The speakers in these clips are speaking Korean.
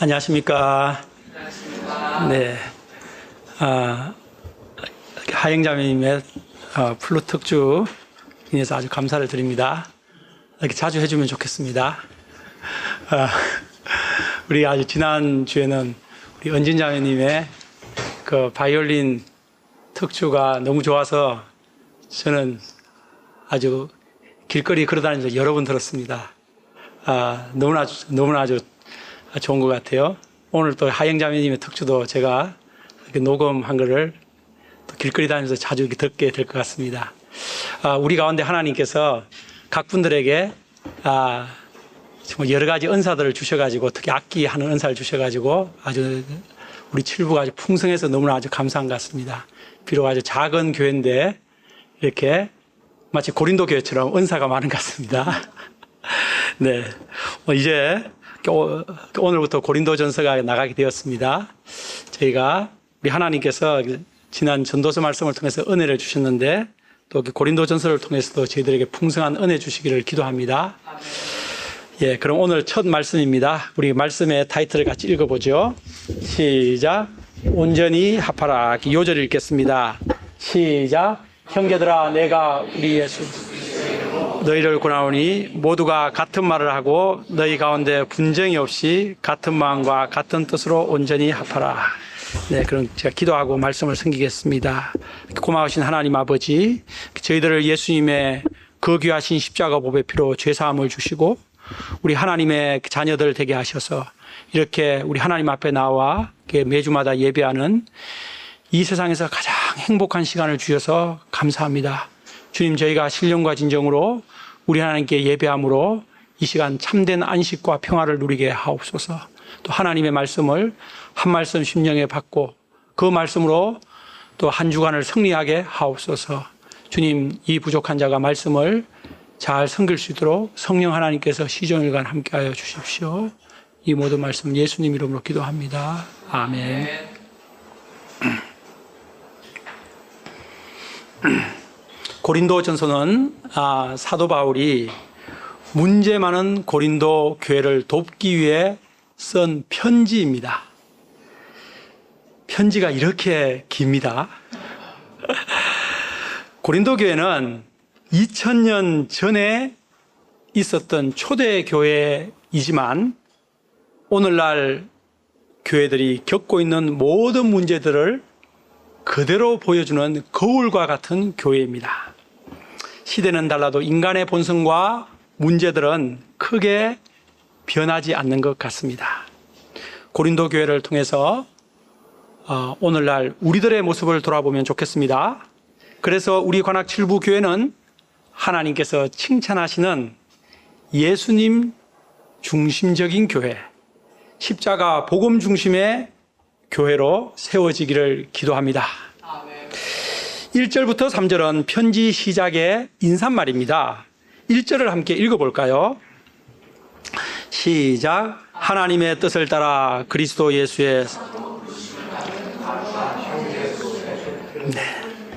안녕하십니까. 네. 하영자매님의 플루 특주 인해서 아주 감사를 드립니다. 이렇게 자주 해주면 좋겠습니다. 우리 아주 지난 주에는 우리 은진자매님의 그 바이올린 특주가 너무 좋아서 저는 아주 길거리 걸어다니면서 여러 번 들었습니다. 너무나 아주 좋은 것 같아요. 오늘 또 하영자매님의 특주도 제가 이렇게 녹음한 거를 또 길거리 다니면서 자주 이렇게 듣게 될 것 같습니다. 우리 가운데 하나님께서 각 분들에게 정말 여러 가지 은사들을 주셔가지고 특히 악기 하는 은사를 주셔가지고 아주 우리 칠부가 아주 풍성해서 너무나 아주 감사한 것 같습니다. 비록 아주 작은 교회인데 이렇게 마치 고린도 교회처럼 은사가 많은 것 같습니다. 네, 이제 오늘부터 고린도전서가 나가게 되었습니다. 저희가 우리 하나님께서 지난 전도서 말씀을 통해서 은혜를 주셨는데 또 고린도전서를 통해서도 저희들에게 풍성한 은혜 주시기를 기도합니다. 예, 그럼 오늘 첫 말씀입니다. 우리 말씀의 타이틀을 같이 읽어보죠. 시작. 온전히 합하라. 요절 읽겠습니다. 시작. 형제들아, 내가 우리 예수 너희를 권하오니 모두가 같은 말을 하고 너희 가운데 분쟁이 없이 같은 마음과 같은 뜻으로 온전히 합하라. 네, 그럼 제가 기도하고 말씀을 섬기겠습니다. 고마우신 하나님 아버지, 저희들을 예수님의 그 귀하신 십자가 보배 피로 죄사함을 주시고 우리 하나님의 자녀들 되게 하셔서 이렇게 우리 하나님 앞에 나와 매주마다 예배하는 이 세상에서 가장 행복한 시간을 주셔서 감사합니다. 주님, 저희가 신령과 진정으로 우리 하나님께 예배함으로 이 시간 참된 안식과 평화를 누리게 하옵소서. 또 하나님의 말씀을 한 말씀 심령에 받고 그 말씀으로 또 한 주간을 승리하게 하옵소서. 주님, 이 부족한 자가 말씀을 잘 섬길 수 있도록 성령 하나님께서 시종일관 함께하여 주십시오. 이 모든 말씀 예수님 이름으로 기도합니다. 아멘. 고린도전서는 사도 바울이 문제 많은 고린도 교회를 돕기 위해 쓴 편지입니다. 편지가 이렇게 깁니다. 고린도 교회는 2000년 전에 있었던 초대 교회이지만 오늘날 교회들이 겪고 있는 모든 문제들을 그대로 보여주는 거울과 같은 교회입니다. 시대는 달라도 인간의 본성과 문제들은 크게 변하지 않는 것 같습니다. 고린도 교회를 통해서 오늘날 우리들의 모습을 돌아보면 좋겠습니다. 그래서 우리 관악 칠부 교회는 하나님께서 칭찬하시는 예수님 중심적인 교회, 십자가 복음 중심의 교회로 세워지기를 기도합니다. 1절부터 3절은 편지 시작의 인사말입니다. 1절을 함께 읽어볼까요? 시작. 하나님의 뜻을 따라 그리스도 예수의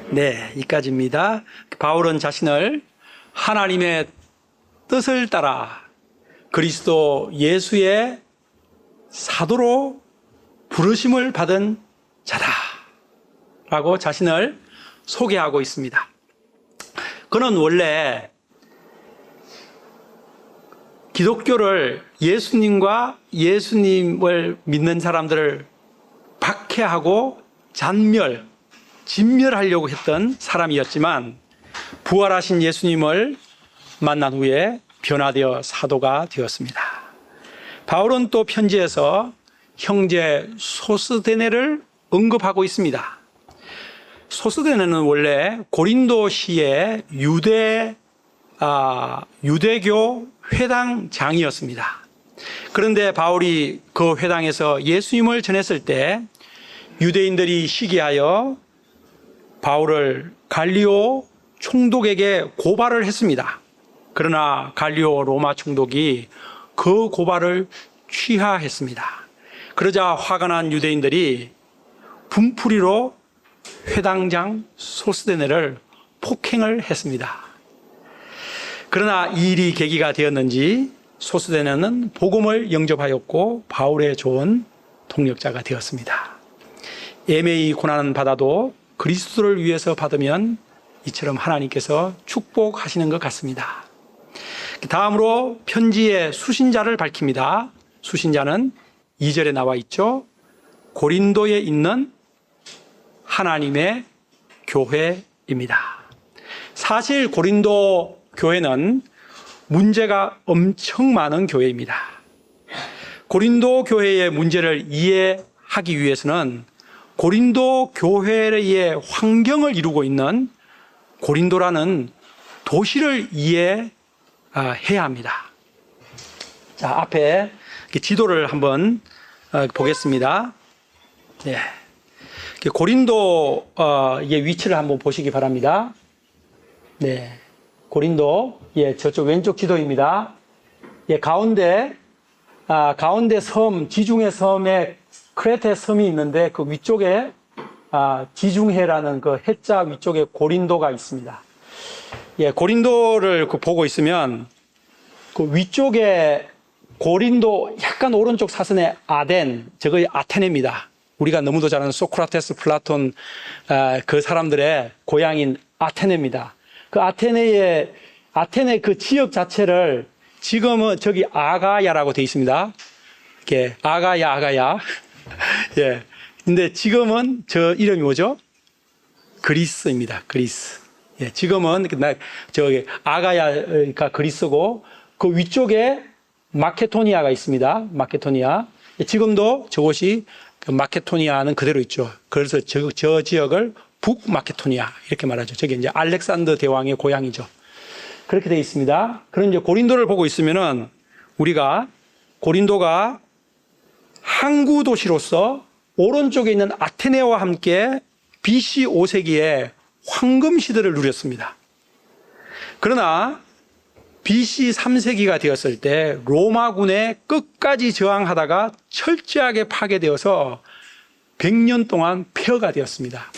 네, 이까지입니다. 바울은 자신을 하나님의 뜻을 따라 그리스도 예수의 사도로 부르심을 받은 자다라고 자신을 소개하고 있습니다. 그는 원래 기독교를 예수님과 예수님을 믿는 사람들을 박해하고 진멸하려고 했던 사람이었지만 부활하신 예수님을 만난 후에 변화되어 사도가 되었습니다. 바울은 또 편지에서 형제 소스데네를 언급하고 있습니다. 소스데네는 원래 고린도시의 유대교 회당장이었습니다. 그런데 바울이 그 회당에서 예수님을 전했을 때 유대인들이 시기하여 바울을 갈리오 총독에게 고발을 했습니다. 그러나 갈리오 로마 총독이 그 고발을 취하했습니다. 그러자 화가 난 유대인들이 분풀이로 회당장 소스데네를 폭행을 했습니다. 그러나 이 일이 계기가 되었는지 소스데네는 복음을 영접하였고 바울의 좋은 동력자가 되었습니다. 애매히 고난을 받아도 그리스도를 위해서 받으면 이처럼 하나님께서 축복하시는 것 같습니다. 다음으로 편지의 수신자를 밝힙니다. 수신자는 2절에 나와 있죠. 고린도에 있는 하나님의 교회입니다. 사실 고린도 교회는 문제가 엄청 많은 교회입니다. 고린도 교회의 문제를 이해하기 위해서는 고린도 교회의 환경을 이루고 있는 고린도라는 도시를 이해해야 합니다. 자, 앞에 지도를 한번 보겠습니다. 네. 고린도의 위치를 한번 보시기 바랍니다. 네. 고린도, 저쪽 왼쪽 지도입니다. 가운데 섬, 지중해 섬에 크레테 섬이 있는데 그 위쪽에 지중해라는 그 해자 위쪽에 고린도가 있습니다. 고린도를 보고 있으면 그 위쪽에 고린도 약간 오른쪽 사선에 아덴, 저거 아테네입니다. 우리가 너무도 잘 아는 소크라테스, 플라톤 그 사람들의 고향인 아테네입니다. 그 아테네 그 지역 자체를 지금은 저기 아가야라고 되어 있습니다. 이렇게 아가야. 예. 근데 지금은 저 이름이 뭐죠? 그리스입니다. 그리스. 예. 지금은 저기 아가야가 그리스고 그 위쪽에 마케도니아가 있습니다. 마케도니아. 지금도 저곳이 마케도니아는 그대로 있죠. 그래서 저 지역을 북마케도니아 이렇게 말하죠. 저게 이제 알렉산더 대왕의 고향이죠. 그렇게 되어 있습니다. 그런 이제 고린도를 보고 있으면은 우리가 고린도가 항구 도시로서 오른쪽에 있는 아테네와 함께 BC 5세기에 황금 시대를 누렸습니다. 그러나 BC 3세기가 되었을 때 로마군에 끝까지 저항하다가 철저하게 파괴되어서 100년 동안 폐허가 되었습니다.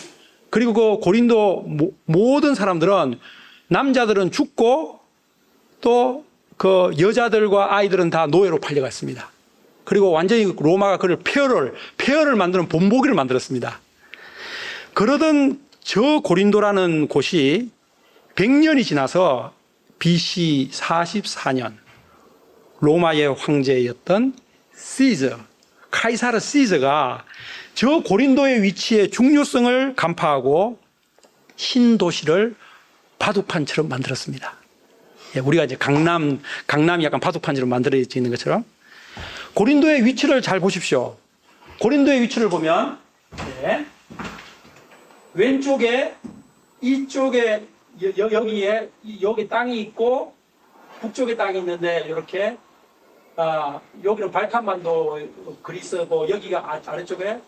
그리고 그 고린도 모든 사람들은 남자들은 죽고 또 그 여자들과 아이들은 다 노예로 팔려갔습니다. 그리고 완전히 로마가 그를 폐허를 만드는 본보기를 만들었습니다. 그러던 저 고린도라는 곳이 100년이 지나서 BC 44년 로마의 황제였던 카이사르 시저가 저 고린도의 위치의 중요성을 간파하고 신도시를 바둑판처럼 만들었습니다. 우리가 이제 강남이 약간 바둑판처럼 만들어져 있는 것처럼 고린도의 위치를 잘 보십시오. 고린도의 위치를 보면 왼쪽에 이쪽에 여기에 여기 땅이 있고 북쪽에 땅이 있는데 이렇게 여기는 발칸반도 그리스고 여기가 아래쪽에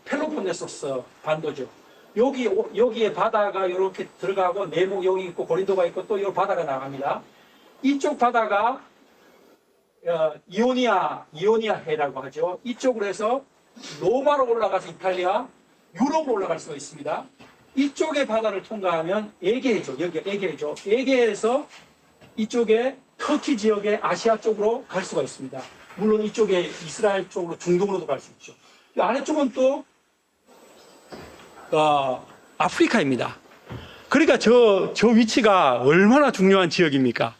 펠로폰네소스 반도죠. 여기에 바다가 이렇게 들어가고 내목 여기 있고 고린도가 있고 또 이 바다가 나갑니다. 이쪽 바다가 이오니아 해라고 하죠. 이쪽으로 해서 로마로 올라가서 이탈리아, 유럽으로 올라갈 수가 있습니다. 이쪽의 바다를 통과하면 에게해죠. 여기가 에게해죠. 에게에서 이쪽에 터키 지역의 아시아 쪽으로 갈 수가 있습니다. 물론 이쪽에 이스라엘 쪽으로 중동으로도 갈 수 있죠. 이 아래쪽은 또 아프리카입니다. 그러니까 저 위치가 얼마나 중요한 지역입니까?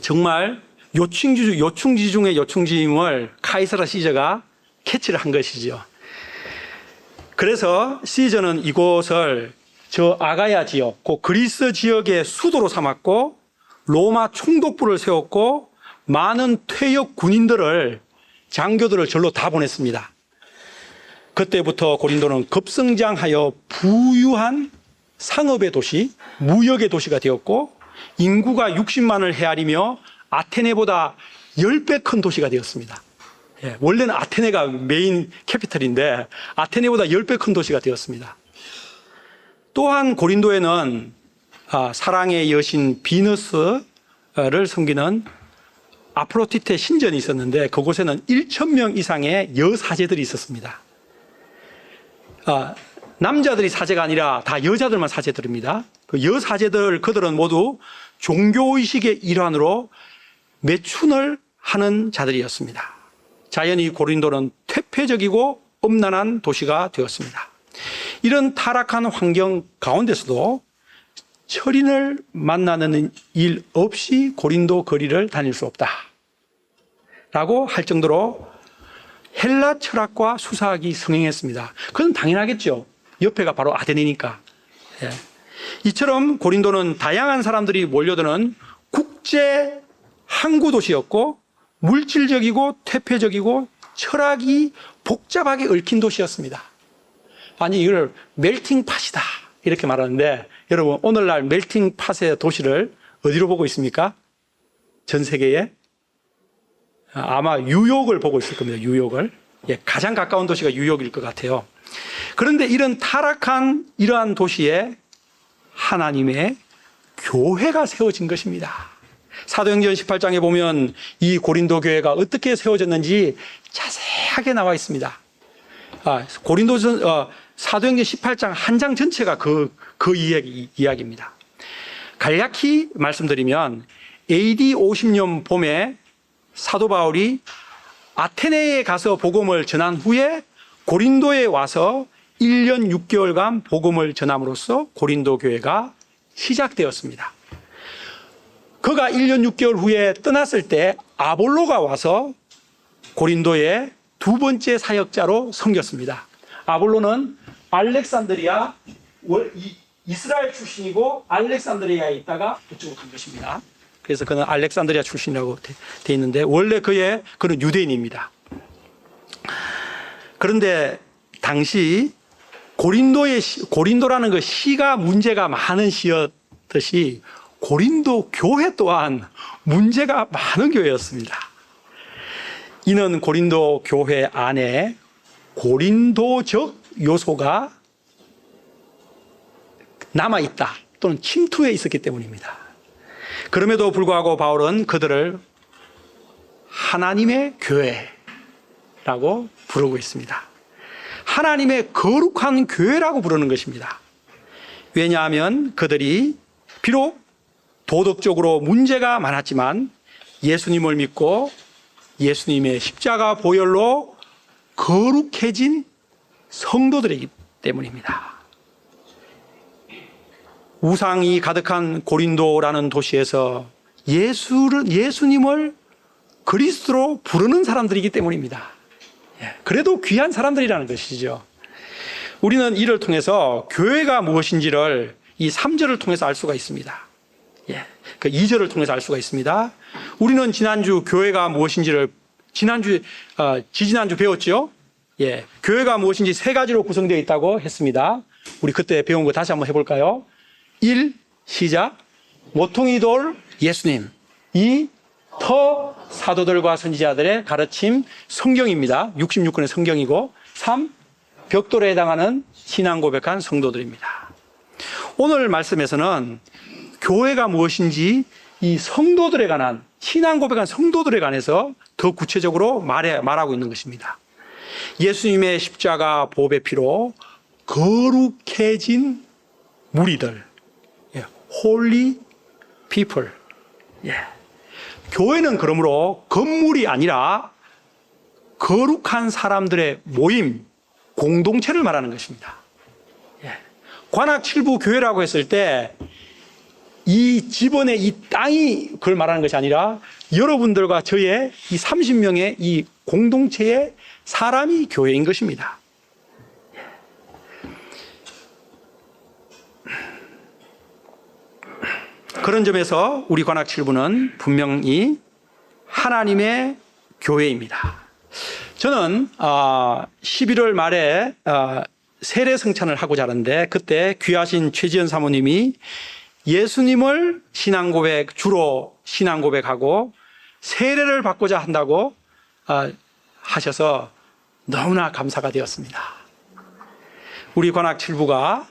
정말 요충지 중의 요충지임을 카이사르 시저가 캐치를 한 것이죠. 그래서 시저는 이곳을 저 아가야 지역, 그 그리스 지역의 수도로 삼았고 로마 총독부를 세웠고 많은 퇴역 군인들을 장교들을 절로 다 보냈습니다. 그때부터 고린도는 급성장하여 부유한 상업의 도시, 무역의 도시가 되었고 인구가 60만을 헤아리며 아테네보다 10배 큰 도시가 되었습니다. 원래는 아테네가 메인 캐피털인데 아테네보다 10배 큰 도시가 되었습니다. 또한 고린도에는 사랑의 여신 비너스를 섬기는 아프로디테 신전이 있었는데 그곳에는 1,000명 이상의 여사제들이 있었습니다. 남자들이 사제가 아니라 다 여자들만 사제들입니다. 그 여사제들 그들은 모두 종교의식의 일환으로 매춘을 하는 자들이었습니다. 자연히 고린도는 퇴폐적이고 엄난한 도시가 되었습니다. 이런 타락한 환경 가운데서도 철인을 만나는 일 없이 고린도 거리를 다닐 수 없다 라고 할 정도로 헬라 철학과 수사학이 성행했습니다. 그건 당연하겠죠. 옆에가 바로 아테네니까. 예. 이처럼 고린도는 다양한 사람들이 몰려드는 국제 항구 도시였고 물질적이고 퇴폐적이고 철학이 복잡하게 얽힌 도시였습니다. 아니 이걸 멜팅팟이다 이렇게 말하는데 여러분 오늘날 멜팅팟의 도시를 어디로 보고 있습니까? 전 세계에? 아마 뉴욕을 보고 있을 겁니다. 뉴욕을. 예, 가장 가까운 도시가 뉴욕일 것 같아요. 그런데 이런 타락한 이러한 도시에 하나님의 교회가 세워진 것입니다. 사도행전 18장에 보면 이 고린도 교회가 어떻게 세워졌는지 자세하게 나와 있습니다. 사도행전 18장 한 장 전체가 그 이야기입니다. 간략히 말씀드리면 AD 50년 봄에 사도 바울이 아테네에 가서 복음을 전한 후에 고린도에 와서 1년 6개월간 복음을 전함으로써 고린도 교회가 시작되었습니다. 그가 1년 6개월 후에 떠났을 때 아볼로가 와서 고린도의 두 번째 사역자로 섬겼습니다. 아볼로는 알렉산드리아, 이스라엘 출신이고 알렉산드리아에 있다가 그쪽으로 간 것입니다. 그래서 그는 알렉산드리아 출신이라고 돼 있는데 원래 그는 유대인입니다. 그런데 당시 고린도라는 그 시가 문제가 많은 시였듯이 고린도 교회 또한 문제가 많은 교회였습니다. 이는 고린도 교회 안에 고린도적 요소가 남아있다 또는 침투해 있었기 때문입니다. 그럼에도 불구하고 바울은 그들을 하나님의 교회라고 부르고 있습니다. 하나님의 거룩한 교회라고 부르는 것입니다. 왜냐하면 그들이 비록 도덕적으로 문제가 많았지만 예수님을 믿고 예수님의 십자가 보혈로 거룩해진 성도들이기 때문입니다. 우상이 가득한 고린도라는 도시에서 예수님을 그리스도로 부르는 사람들이기 때문입니다. 그래도 귀한 사람들이라는 것이죠. 우리는 이를 통해서 교회가 무엇인지를 이 3절을 통해서 알 수가 있습니다. 그 2절을 통해서 알 수가 있습니다. 우리는 지난주 교회가 무엇인지를 지지난주 배웠죠? 교회가 무엇인지 3가지로 구성되어 있다고 했습니다. 우리 그때 배운 거 다시 한번 해볼까요? 1. 시작. 모퉁이 돌 예수님. 2. 터 사도들과 선지자들의 가르침 성경입니다. 66권의 성경이고 3. 벽돌에 해당하는 신앙 고백한 성도들입니다. 오늘 말씀에서는 교회가 무엇인지 이 성도들에 관한 신앙 고백한 성도들에 관해서 더 구체적으로 말하고 있는 것입니다. 예수님의 십자가 보배 피로 거룩해진 무리들, holy people. 교회는 그러므로 건물이 아니라 거룩한 사람들의 모임, 공동체를 말하는 것입니다. 관악 7부 교회라고 했을 때 이 집안의 이 땅이 그걸 말하는 것이 아니라 여러분들과 저의 이 30명의 이 공동체의 사람이 교회인 것입니다. 그런 점에서 우리 관악 7부는 분명히 하나님의 교회입니다. 저는 11월 말에 세례 성찬을 하고자 하는데 그때 귀하신 최지연 사모님이 예수님을 주로 신앙 고백하고 세례를 받고자 한다고 하셔서 너무나 감사가 되었습니다. 우리 관악 7부가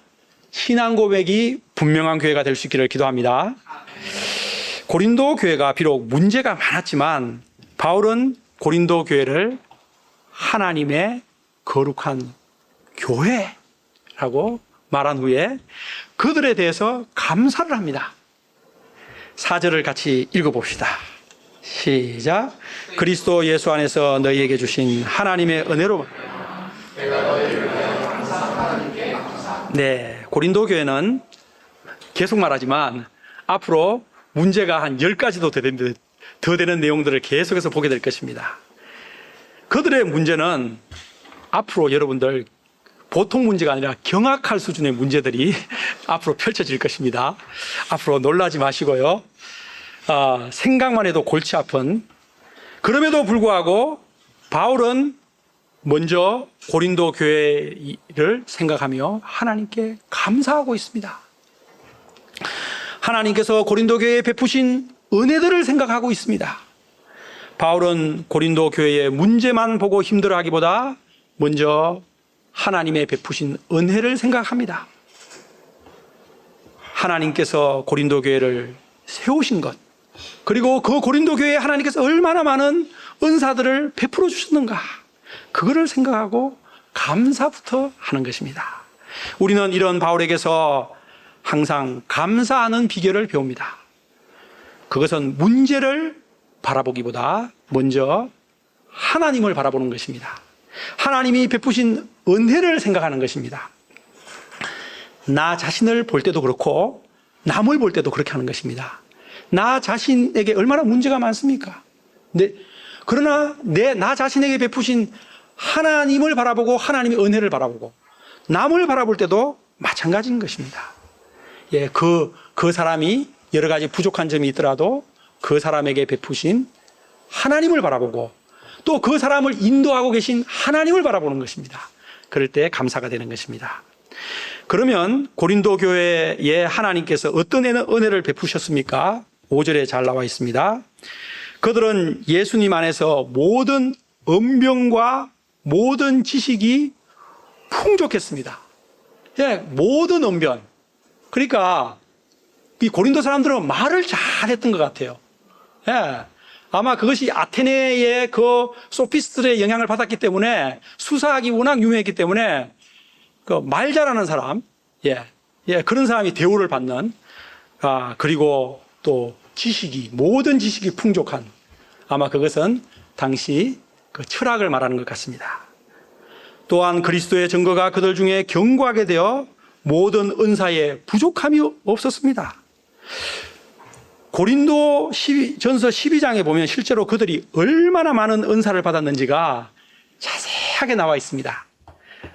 신앙 고백이 분명한 교회가 될 수 있기를 기도합니다. 고린도 교회가 비록 문제가 많았지만 바울은 고린도 교회를 하나님의 거룩한 라고 말한 후에 그들에 대해서 감사를 합니다. 4절을 같이 읽어봅시다. 시작. 그리스도 예수 안에서 너희에게 주신 하나님의 은혜로. 네, 고린도 교회는 계속 말하지만 앞으로 문제가 한 10가지도 더 되는 내용들을 계속해서 보게 될 것입니다. 그들의 문제는 앞으로 여러분들 보통 문제가 아니라 경악할 수준의 문제들이 앞으로 펼쳐질 것입니다. 앞으로 놀라지 마시고요. 생각만 해도 골치 아픈, 그럼에도 불구하고 바울은 먼저 고린도 교회를 생각하며 하나님께 감사하고 있습니다. 하나님께서 고린도 교회에 베푸신 은혜들을 생각하고 있습니다. 바울은 고린도 교회의 문제만 보고 힘들어하기보다 먼저 하나님의 베푸신 은혜를 생각합니다. 하나님께서 고린도 교회를 세우신 것, 그리고 그 고린도 교회에 하나님께서 얼마나 많은 은사들을 베풀어 주셨는가, 그거를 생각하고 감사부터 하는 것입니다. 우리는 이런 바울에게서 항상 감사하는 비결을 배웁니다. 그것은 문제를 바라보기보다 먼저 하나님을 바라보는 것입니다. 하나님이 베푸신 은혜를 생각하는 것입니다. 나 자신을 볼 때도 그렇고 남을 볼 때도 그렇게 하는 것입니다. 나 자신에게 얼마나 문제가 많습니까? 그러나 나 자신에게 베푸신 하나님을 바라보고 하나님의 은혜를 바라보고 남을 바라볼 때도 마찬가지인 것입니다. 예, 그 사람이 여러 가지 부족한 점이 있더라도 그 사람에게 베푸신 하나님을 바라보고 또 그 사람을 인도하고 계신 하나님을 바라보는 것입니다. 그럴 때 감사가 되는 것입니다. 그러면 고린도 교회에 하나님께서 어떤 은혜를 베푸셨습니까? 5절에 잘 나와 있습니다. 그들은 예수님 안에서 모든 언변과 모든 지식이 풍족했습니다. 예, 모든 언변. 그러니까 이 고린도 사람들은 말을 잘했던 것 같아요. 예, 아마 그것이 아테네의 그 소피스트의 영향을 받았기 때문에, 수사학이 워낙 유명했기 때문에 그 말 잘하는 사람, 그런 사람이 대우를 받는, 그리고 또 모든 지식이 풍족한, 아마 그것은 당시 그 철학을 말하는 것 같습니다. 또한 그리스도의 증거가 그들 중에 견고하게 되어 모든 은사에 부족함이 없었습니다. 고린도 전서 12장에 보면 실제로 그들이 얼마나 많은 은사를 받았는지가 자세하게 나와 있습니다.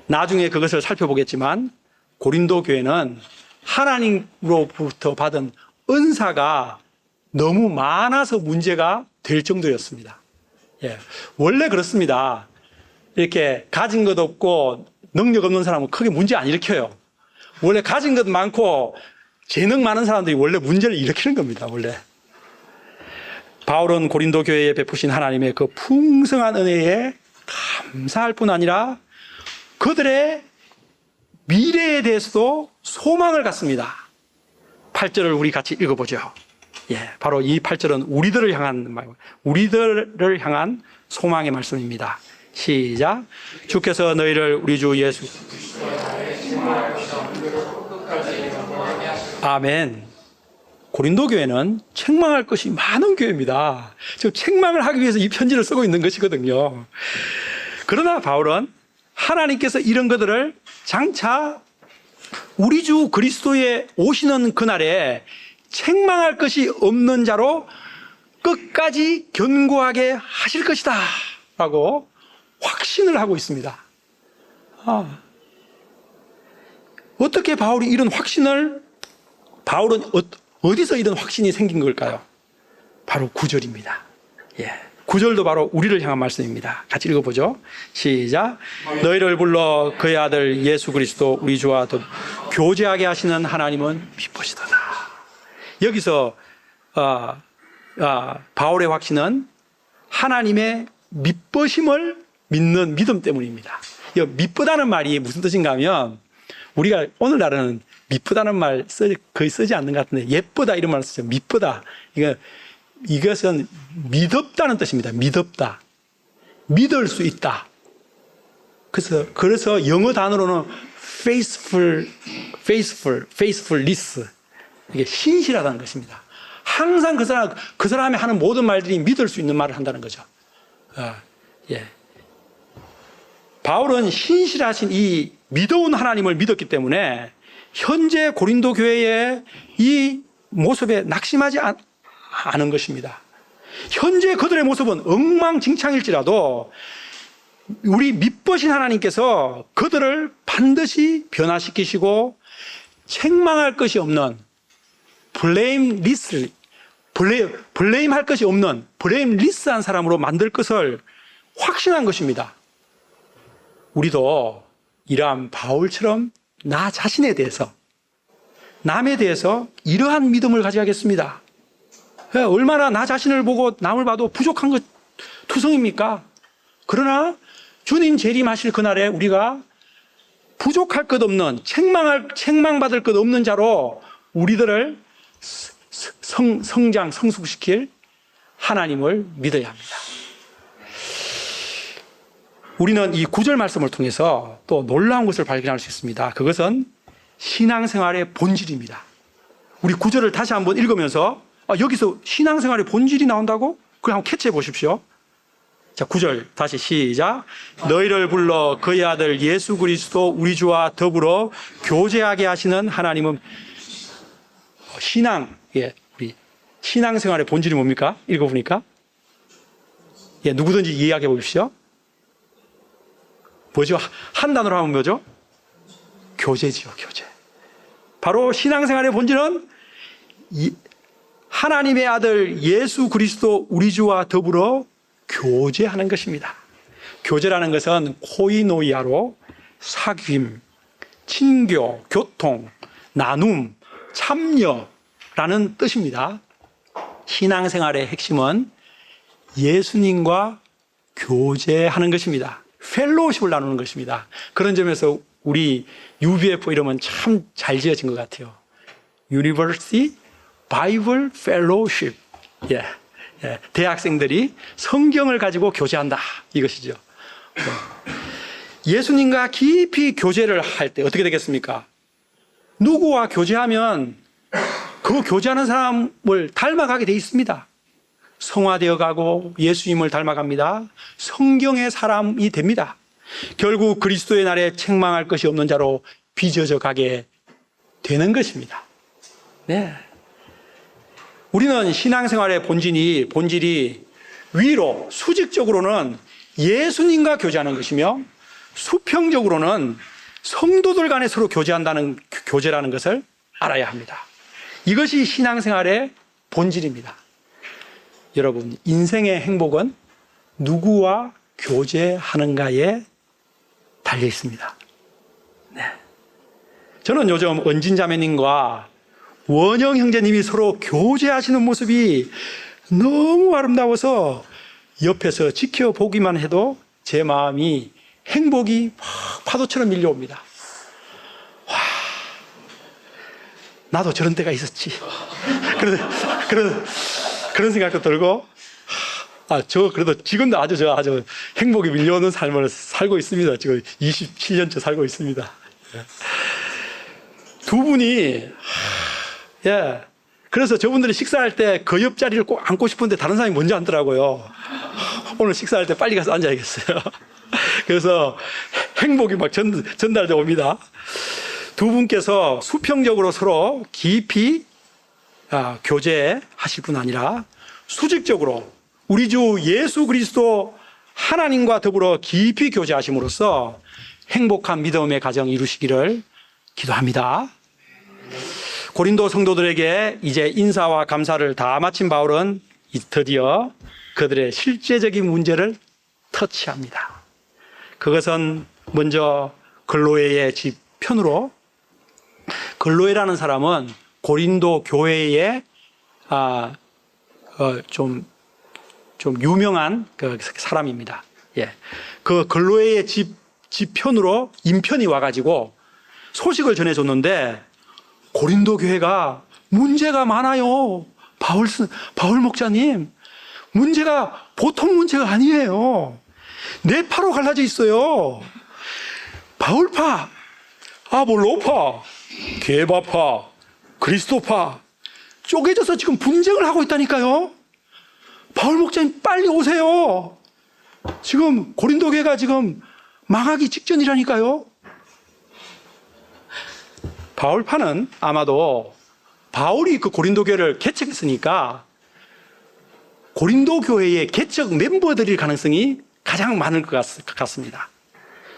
나중에 그것을 살펴보겠지만 고린도 교회는 하나님으로부터 받은 은사가 너무 많아서 문제가 될 정도였습니다. 원래 그렇습니다. 이렇게 가진 것 없고 능력 없는 사람은 크게 문제 안 일으켜요. 원래 가진 것 많고 재능 많은 사람들이 원래 문제를 일으키는 겁니다. 원래. 바울은 고린도 교회에 베푸신 하나님의 그 풍성한 은혜에 감사할 뿐 아니라 그들의 미래에 대해서도 소망을 갖습니다. 8절을 우리 같이 읽어보죠. 바로 이 8절은 우리들을 향한 소망의 말씀입니다. 시작. 주께서 너희를 우리 주 예수. 아멘. 고린도 교회는 책망할 것이 많은 교회입니다. 지금 책망을 하기 위해서 이 편지를 쓰고 있는 것이거든요. 그러나 바울은 하나님께서 이런 것들을 장차 우리 주 그리스도에 오시는 그날에 책망할 것이 없는 자로 끝까지 견고하게 하실 것이다 라고 확신을 하고 있습니다. 어떻게 바울이 이런 확신을, 바울은 어디서 이런 확신이 생긴 걸까요? 바로 9절입니다. 9절도 바로 우리를 향한 말씀입니다. 같이 읽어보죠. 시작. 너희를 불러 그의 아들 예수 그리스도 우리 주와 더 교제하게 하시는 하나님은 미쁘시도다. 여기서 바울의 확신은 하나님의 미쁘심을 믿는 믿음 때문입니다. 이 미쁘다는 말이 무슨 뜻인가 하면, 우리가 오늘날은 미쁘다는 말 거의 쓰지 않는 것 같은데, 예쁘다 이런 말을 쓰죠. 미쁘다. 이것은 믿었다는 뜻입니다. 믿었다. 믿을 수 있다. 그래서 영어 단어로는 faithfulness. 이게 신실하다는 것입니다. 항상 그 사람이 하는 모든 말들이 믿을 수 있는 말을 한다는 거죠. 예. 바울은 신실하신 이 믿어온 하나님을 믿었기 때문에 현재 고린도 교회의 이 모습에 낙심하지 않은 것입니다. 현재 그들의 모습은 엉망진창일지라도 우리 믿으신 하나님께서 그들을 반드시 변화시키시고 책망할 것이 없는 블레임할 것이 없는 블레임리스한 사람으로 만들 것을 확신한 것입니다. 우리도 이러한 바울처럼 나 자신에 대해서, 남에 대해서 이러한 믿음을 가져야겠습니다. 얼마나 나 자신을 보고 남을 봐도 부족한 것 투성입니까? 그러나 주님 재림하실 그날에 우리가 부족할 것 없는, 책망받을 것 없는 자로 우리들을 성숙시킬 하나님을 믿어야 합니다. 우리는 이 9절 말씀을 통해서 또 놀라운 것을 발견할 수 있습니다. 그것은 신앙생활의 본질입니다. 우리 9절을 다시 한번 읽으면서 여기서 신앙생활의 본질이 나온다고? 그걸 한번 캐치해 보십시오. 자, 9절 다시 시작. 너희를 불러 그의 아들 예수 그리스도 우리 주와 더불어 교제하게 하시는 하나님은 우리 신앙생활의 본질이 뭡니까? 읽어보니까 누구든지 이해하게 보십시오. 뭐죠? 한 단어로 하면 뭐죠? 교제지요, 교제. 바로 신앙생활의 본질은 하나님의 아들 예수 그리스도 우리 주와 더불어 교제하는 것입니다. 교제라는 것은 코이노이아로 사귐, 친교, 교통, 나눔, 참여라는 뜻입니다. 신앙생활의 핵심은 예수님과 교제하는 것입니다. 펠로우십을 나누는 것입니다. 그런 점에서 우리 UBF 이름은 참 잘 지어진 것 같아요. University Bible Fellowship. 대학생들이 성경을 가지고 교제한다. 이것이죠. 예수님과 깊이 교제를 할 때 어떻게 되겠습니까? 누구와 교제하면 그 교제하는 사람을 닮아가게 돼 있습니다. 성화되어 가고 예수님을 닮아갑니다. 성경의 사람이 됩니다. 결국 그리스도의 날에 책망할 것이 없는 자로 빚어져 가게 되는 것입니다. 네. 우리는 신앙생활의 본질이 위로 수직적으로는 예수님과 교제하는 것이며 수평적으로는 성도들 간에 서로 교제라는 것을 알아야 합니다. 이것이 신앙생활의 본질입니다. 여러분, 인생의 행복은 누구와 교제하는가에 달려 있습니다. 네. 저는 요즘 은진 자매님과 원영 형제님이 서로 교제하시는 모습이 너무 아름다워서 옆에서 지켜보기만 해도 제 마음이 행복이 파도처럼 밀려옵니다. 와, 나도 저런 때가 있었지. 그런 생각도 들고, 그래도 지금도 아주 행복이 밀려오는 삶을 살고 있습니다. 지금 27년째 살고 있습니다. 두 분이, 그래서 저분들이 식사할 때 그 옆자리를 꼭 앉고 싶은데 다른 사람이 먼저 앉더라고요. 오늘 식사할 때 빨리 가서 앉아야겠어요. 그래서 행복이 막 전달되어 옵니다. 두 분께서 수평적으로 서로 깊이 교제하실 뿐 아니라 수직적으로 우리 주 예수 그리스도 하나님과 더불어 깊이 교제하심으로써 행복한 믿음의 가정 이루시기를 기도합니다. 고린도 성도들에게 이제 인사와 감사를 다 마친 바울은 드디어 그들의 실제적인 문제를 터치합니다. 그것은 먼저 글로에의 집 편으로, 글로에라는 사람은 고린도 교회의 좀 유명한 그 사람입니다. 그 글로에의 집 편으로 인편이 와가지고 소식을 전해줬는데 고린도 교회가 문제가 많아요. 바울 목사님, 문제가 보통 문제가 아니에요. 네 파로 갈라져 있어요. 바울파, 아볼로파, 게바파, 그리스도파 쪼개져서 지금 분쟁을 하고 있다니까요. 바울 목사님 빨리 오세요. 지금 고린도 교회가 지금 망하기 직전이라니까요. 바울파는 아마도 바울이 그 고린도 교회를 개척했으니까 고린도 교회의 개척 멤버들일 가능성이 가장 많을 것 같습니다.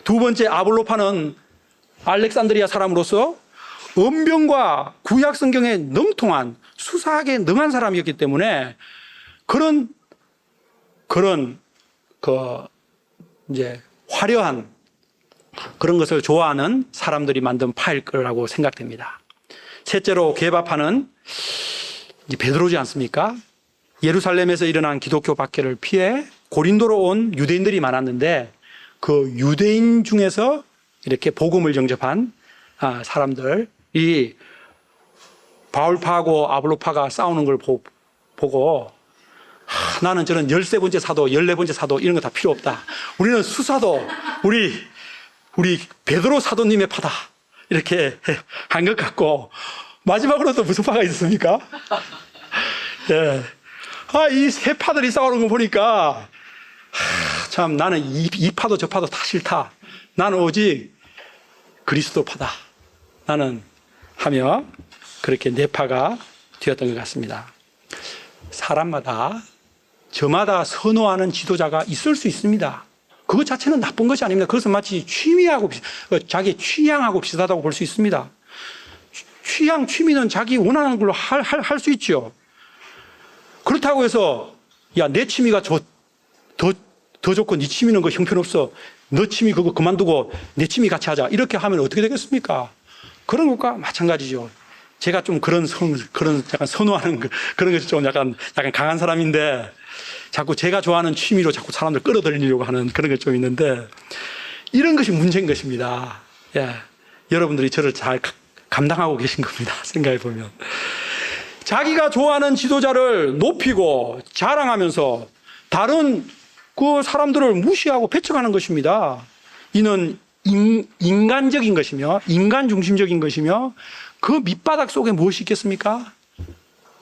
두 번째, 아볼로파는 알렉산드리아 사람으로서 언변과 구약 성경에 능통한 수사하게 능한 사람이었기 때문에 그런 이제 화려한 그런 것을 좋아하는 사람들이 만든 파일 거라고 생각됩니다. 셋째로 게바파는 이제 베드로지 않습니까? 예루살렘에서 일어난 기독교 박해를 피해 고린도로 온 유대인들이 많았는데 그 유대인 중에서 이렇게 복음을 영접한 사람들이 바울파하고 아볼로파가 싸우는 걸 보고 나는 저는 13번째 사도, 14번째 사도 이런 거 다 필요 없다. 우리는 수사도 우리 베드로 사도님의 파다. 이렇게 한 것 같고 마지막으로 또 무슨 파가 있었습니까? 예. 이 세 파들이 싸우는 거 보니까 참 나는 이 파도 저 파도 다 싫다. 나는 오직 그리스도 파다. 나는 하며 그렇게 네 파가 되었던 것 같습니다. 사람마다 저마다 선호하는 지도자가 있을 수 있습니다. 그것 자체는 나쁜 것이 아닙니다. 그것은 마치 자기 취향하고 비슷하다고 볼 수 있습니다. 취미는 자기 원하는 걸로 할 수 있죠. 그렇다고 해서 야, 내 취미가 더 좋고 네 취미는 그 형편없어. 너 취미 그거 그만두고 내 취미 같이 하자. 이렇게 하면 어떻게 되겠습니까? 그런 것과 마찬가지죠. 제가 좀 그런 약간 선호하는 그런 것이 좀 약간 강한 사람인데 자꾸 제가 좋아하는 취미로 자꾸 사람들 끌어들이려고 하는 그런 게 좀 있는데 이런 것이 문제인 것입니다. 예. 여러분들이 저를 잘 감당하고 계신 겁니다. 생각해 보면. 자기가 좋아하는 지도자를 높이고 자랑하면서 다른 그 사람들을 무시하고 배척하는 것입니다. 이는 인간적인 것이며 인간 중심적인 것이며 그 밑바닥 속에 무엇이 있겠습니까?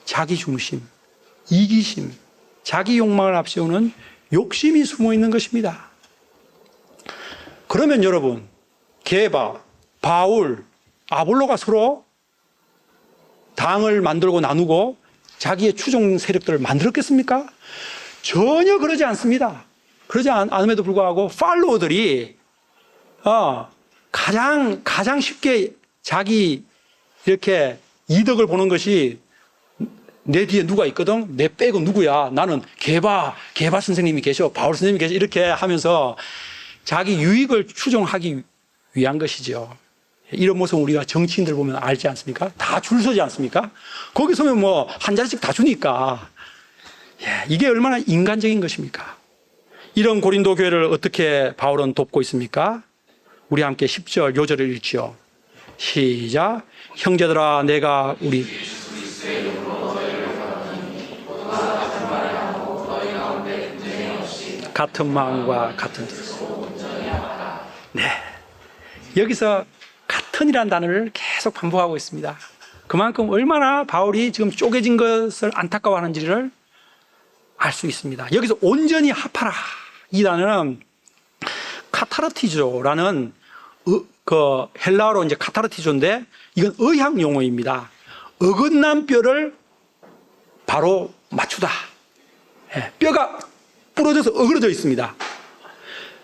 자기 중심, 이기심, 자기 욕망을 앞세우는 욕심이 숨어 있는 것입니다. 그러면 여러분, 게바, 바울, 아볼로가 서로 당을 만들고 나누고 자기의 추종 세력들을 만들었겠습니까? 전혀 그러지 않습니다. 그러지 않음에도 불구하고 팔로워들이 가장 쉽게 자기 이렇게 이득을 보는 것이 내 뒤에 누가 있거든? 내 빼고 누구야? 나는 게바 선생님이 계셔, 바울 선생님이 계셔. 이렇게 하면서 자기 유익을 추종하기 위한 것이죠. 이런 모습은 우리가 정치인들 보면 알지 않습니까? 다 줄 서지 않습니까? 거기 서면 뭐 한 자리씩 다 주니까. 이게 얼마나 인간적인 것입니까? 이런 고린도 교회를 어떻게 바울은 돕고 있습니까? 우리 함께 10절 요절을 읽지요. 시작. 형제들아 내가 우리 같은 마음과 같은 뜻. 네. 여기서 같은이라는 단어를 계속 반복하고 있습니다. 그만큼 얼마나 바울이 지금 쪼개진 것을 안타까워하는지를 알 수 있습니다. 여기서 온전히 합하라. 이 단어는 카타르티조라는 그 헬라어로 이제 카타르티조인데 이건 의학 용어입니다. 어긋난 뼈를 바로 맞추다. 뼈가 부러져서 어그러져 있습니다.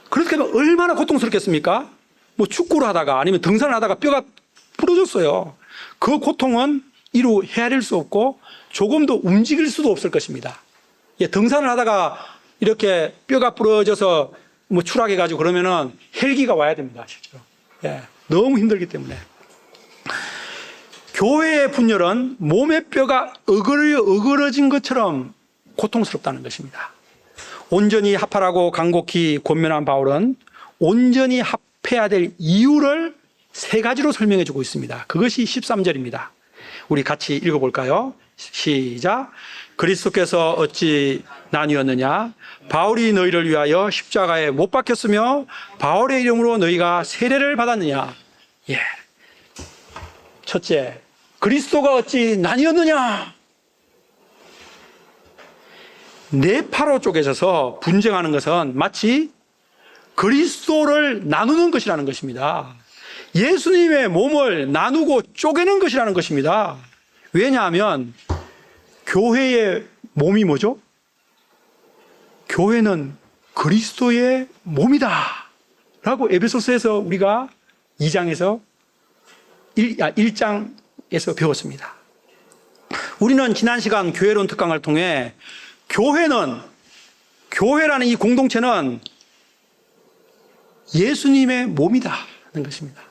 그렇게 하면 얼마나 고통스럽겠습니까? 뭐 축구를 하다가 아니면 등산을 하다가 뼈가 부러졌어요. 그 고통은 이루 헤아릴 수 없고 조금 더 움직일 수도 없을 것입니다. 등산을 하다가 이렇게 뼈가 부러져서 뭐 추락해가지고 그러면은 헬기가 와야 됩니다, 실제로. 너무 힘들기 때문에. 교회의 분열은 몸의 뼈가 어그러진 것처럼 고통스럽다는 것입니다. 온전히 합하라고 간곡히 권면한 바울은 온전히 합해야 될 이유를 세 가지로 설명해 주고 있습니다. 그것이 13절입니다. 우리 같이 읽어볼까요? 시작. 그리스도께서 어찌 나뉘었느냐? 바울이 너희를 위하여 십자가에 못 박혔으며 바울의 이름으로 너희가 세례를 받았느냐? 첫째, 그리스도가 어찌 나뉘었느냐? 네파로 쪼개져서 분쟁하는 것은 마치 그리스도를 나누는 것이라는 것입니다. 예수님의 몸을 나누고 쪼개는 것이라는 것입니다. 왜냐하면 교회의 몸이 뭐죠? 교회는 그리스도의 몸이다 라고 에베소서에서 우리가 1장에서 배웠습니다. 우리는 지난 시간 교회론 특강을 통해 교회라는 이 공동체는 예수님의 몸이다 하는 것입니다.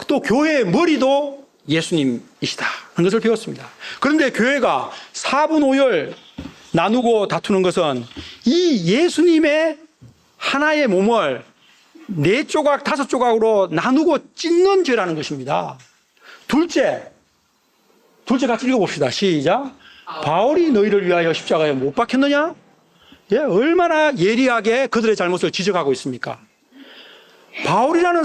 또 교회의 머리도 예수님이시다 하는 것을 배웠습니다. 그런데 교회가 4분오열 나누고 다투는 것은 이 예수님의 하나의 몸을 4조각, 5조각으로 나누고 찢는 죄라는 것입니다. 둘째 같이 읽어봅시다. 시작. 바울이 너희를 위하여 십자가에 못 박혔느냐? 예, 얼마나 예리하게 그들의 잘못을 지적하고 있습니까? 바울이라는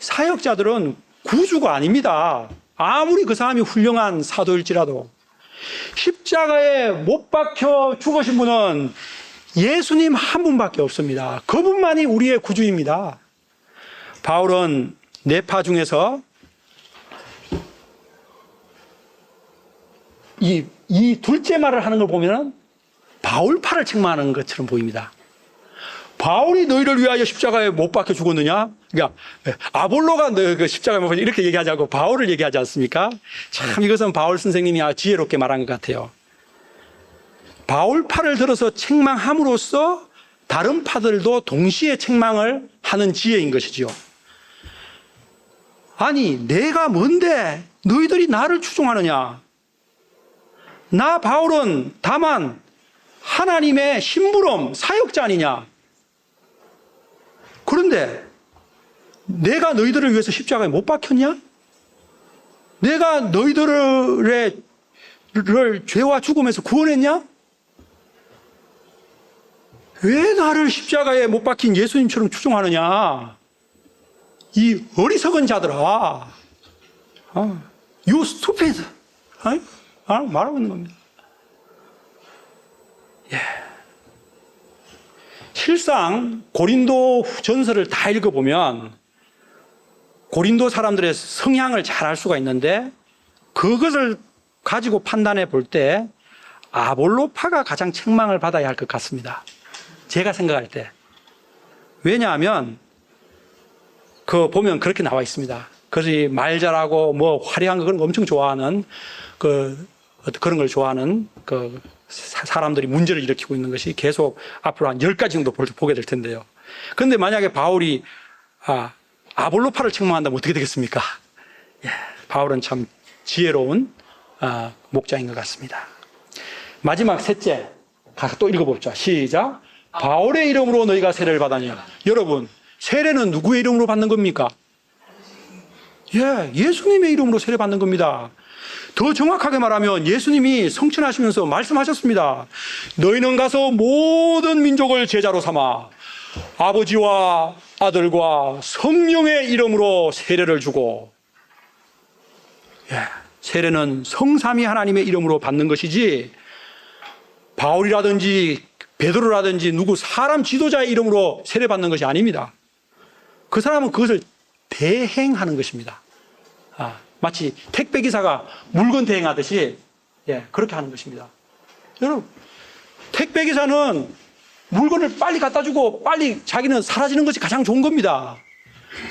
사역자들은 구주가 아닙니다. 아무리 그 사람이 훌륭한 사도일지라도 십자가에 못 박혀 죽으신 분은 예수님 한 분밖에 없습니다. 그분만이 우리의 구주입니다. 바울은 네파 중에서 이 둘째 말을 하는 걸 보면 바울파를 책망하는 것처럼 보입니다. 바울이 너희를 위하여 십자가에 못 박혀 죽었느냐? 그러니까 아볼로가 그 십자가에 못 박혀 이렇게 얘기하지 않고 바울을 얘기하지 않습니까? 참 이것은 바울 선생님이 지혜롭게 말한 것 같아요. 바울파를 들어서 책망함으로써 다른 파들도 동시에 책망을 하는 지혜인 것이지요. 아니 내가 뭔데 너희들이 나를 추종하느냐? 나 바울은 다만 하나님의 심부름 사역자 아니냐? 그런데 내가 너희들을 위해서 십자가에 못 박혔냐? 내가 너희들의 죄와 죽음에서 구원했냐? 왜 나를 십자가에 못 박힌 예수님처럼 추종하느냐? 이 어리석은 자들아, you stupid, 말하고 있는 겁니다. 예. 실상 고린도 전서를 다 읽어보면 고린도 사람들의 성향을 잘 알 수가 있는데 그것을 가지고 판단해 볼 때 아볼로파가 가장 책망을 받아야 할 것 같습니다. 제가 생각할 때. 왜냐하면 보면 그렇게 나와 있습니다. 그래서 말 잘하고 화려한 거 그런 거 엄청 좋아하는 그런 걸 좋아하는 사람들이 문제를 일으키고 있는 것이 계속 앞으로 한 10가지 정도 보게 될 텐데요. 그런데 만약에 바울이 아볼로파를 책망한다면 어떻게 되겠습니까? 예, 바울은 참 지혜로운 목자인 것 같습니다. 마지막 셋째, 가서 또 읽어봅시다. 시작. 바울의 이름으로 너희가 세례를 받았냐? 여러분, 세례는 누구의 이름으로 받는 겁니까? 예, 예수님의 이름으로 세례 받는 겁니다. 더 정확하게 말하면 예수님이 성천하시면서 말씀하셨습니다. 너희는 가서 모든 민족을 제자로 삼아 아버지와 아들과 성령의 이름으로 세례를 주고, 예, 세례는 성삼위 하나님의 이름으로 받는 것이지 바울이라든지 베드로라든지 누구 사람 지도자의 이름으로 세례 받는 것이 아닙니다. 그 사람은 그것을 대행하는 것입니다. 마치 택배기사가 물건 대행하듯이, 예, 그렇게 하는 것입니다. 여러분, 택배기사는 물건을 빨리 갖다 주고 빨리 자기는 사라지는 것이 가장 좋은 겁니다.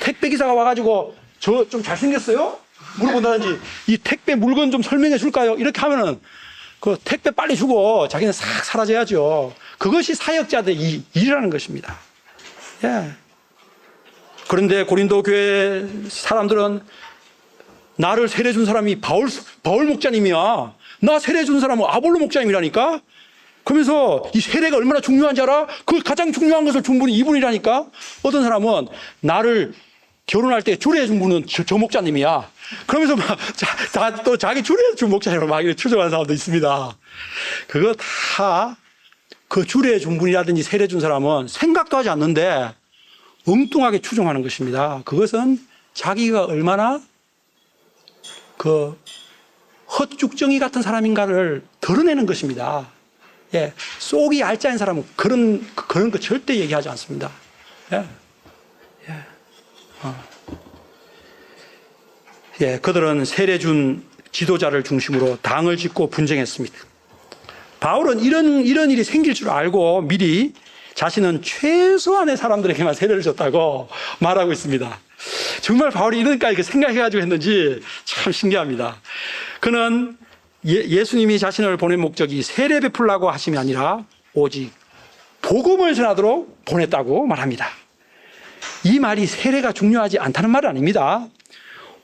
택배기사가 와가지고 저 좀 잘생겼어요? 물어본다든지 이 택배 물건 좀 설명해 줄까요? 이렇게 하면은 그 택배 빨리 주고 자기는 싹 사라져야죠. 그것이 사역자들의 일이라는 것입니다. 예. 그런데 고린도 교회 사람들은 나를 세례 준 사람이 바울 목자님이야. 나 세례 준 사람은 아볼로 목자님이라니까? 그러면서 이 세례가 얼마나 중요한지 알아? 그 가장 중요한 것을 준 분이 이분이라니까? 어떤 사람은 나를 결혼할 때 주례해 준 분은 저 목자님이야. 그러면서 또 자기 주례해 준 목자님을 막 이렇게 추정하는 사람도 있습니다. 그거 다 그 주례해 준 분이라든지 세례 준 사람은 생각도 하지 않는데 엉뚱하게 추정하는 것입니다. 그것은 자기가 얼마나 그 헛죽정이 같은 사람인가를 드러내는 것입니다. 예, 속이 알짜인 사람은 그런 거 절대 얘기하지 않습니다. 예, 예, 그들은 세례 준 지도자를 중심으로 당을 짓고 분쟁했습니다. 바울은 이런 일이 생길 줄 알고 미리 자신은 최소한의 사람들에게만 세례를 줬다고 말하고 있습니다. 정말 바울이 이렇게 생각해가지고 했는지 참 신기합니다. 그는 예수님이 자신을 보낸 목적이 세례 베풀라고 하심이 아니라 오직 복음을 전하도록 보냈다고 말합니다. 이 말이 세례가 중요하지 않다는 말은 아닙니다.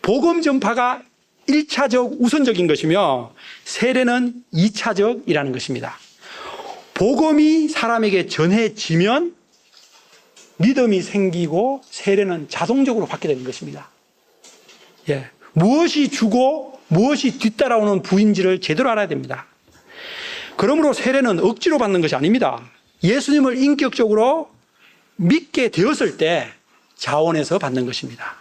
복음 전파가 1차적 우선적인 것이며 세례는 2차적이라는 것입니다. 복음이 사람에게 전해지면 믿음이 생기고 세례는 자동적으로 받게 되는 것입니다. 예, 무엇이 주고 무엇이 뒤따라오는 부인지를 제대로 알아야 됩니다. 그러므로 세례는 억지로 받는 것이 아닙니다. 예수님을 인격적으로 믿게 되었을 때 자원해서 받는 것입니다.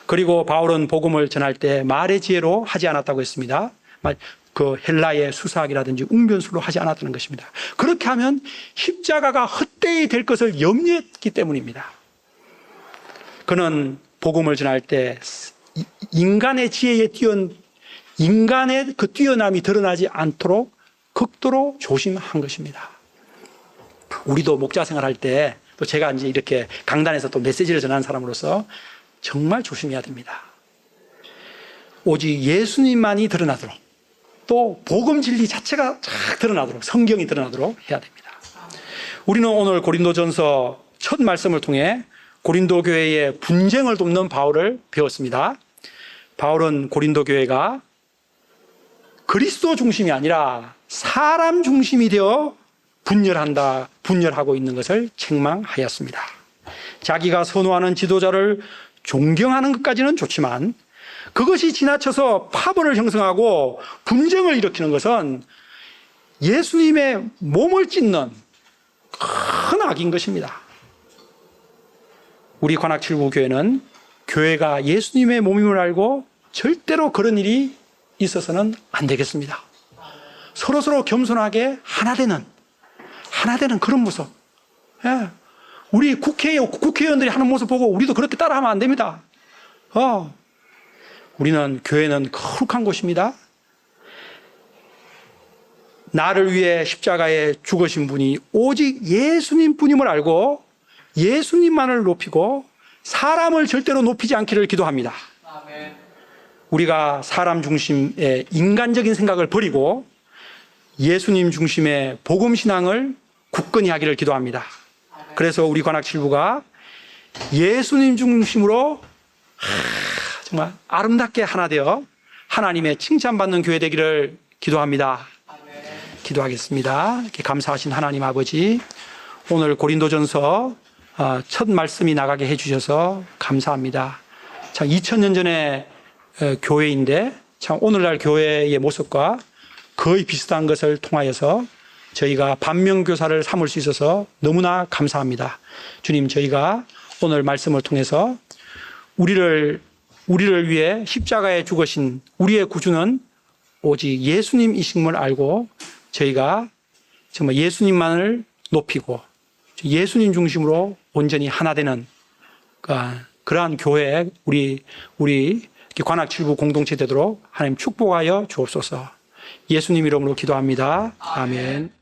그리고 바울은 복음을 전할 때 말의 지혜로 하지 않았다고 했습니다. 그 헬라의 수사학이라든지 웅변술로 하지 않았다는 것입니다. 그렇게 하면 십자가가 헛되이 될 것을 염려했기 때문입니다. 그는 복음을 전할 때 인간의 지혜에 인간의 그 뛰어남이 드러나지 않도록 극도로 조심한 것입니다. 우리도 목자 생활할 때 또 제가 이제 이렇게 강단에서 또 메시지를 전하는 사람으로서 정말 조심해야 됩니다. 오직 예수님만이 드러나도록 또 복음 진리 자체가 쫙 드러나도록 성경이 드러나도록 해야 됩니다. 우리는 오늘 고린도전서 첫 말씀을 통해 고린도 교회의 분쟁을 돕는 바울을 배웠습니다. 바울은 고린도 교회가 그리스도 중심이 아니라 사람 중심이 되어 분열하고 있는 것을 책망하였습니다. 자기가 선호하는 지도자를 존경하는 것까지는 좋지만 그것이 지나쳐서 파벌을 형성하고 분쟁을 일으키는 것은 예수님의 몸을 찢는 큰 악인 것입니다. 우리 관악칠부교회는 교회가 예수님의 몸임을 알고 절대로 그런 일이 있어서는 안 되겠습니다. 서로서로 겸손하게 하나 되는 그런 모습. 예. 우리 국회의원들이 하는 모습 보고 우리도 그렇게 따라하면 안 됩니다. 우리는 교회는 거룩한 곳입니다. 나를 위해 십자가에 죽으신 분이 오직 예수님 뿐임을 알고 예수님만을 높이고 사람을 절대로 높이지 않기를 기도합니다. 아멘. 우리가 사람 중심의 인간적인 생각을 버리고 예수님 중심의 복음신앙을 굳건히 하기를 기도합니다. 그래서 우리 관악칠부가 예수님 중심으로 정말 아름답게 하나 되어 하나님의 칭찬받는 교회 되기를 기도합니다. 기도하겠습니다. 이렇게 감사하신 하나님 아버지, 오늘 고린도전서 첫 말씀이 나가게 해주셔서 감사합니다. 참 2000년 전의 교회인데 참 오늘날 교회의 모습과 거의 비슷한 것을 통하여서 저희가 반면교사를 삼을 수 있어서 너무나 감사합니다. 주님, 저희가 오늘 말씀을 통해서 우리를 위해 십자가에 죽으신 우리의 구주는 오직 예수님이심을 알고 저희가 정말 예수님만을 높이고 예수님 중심으로 온전히 하나 되는 그러한 교회 우리 관악칠부 공동체 되도록 하나님 축복하여 주옵소서. 예수님 이름으로 기도합니다. 아멘.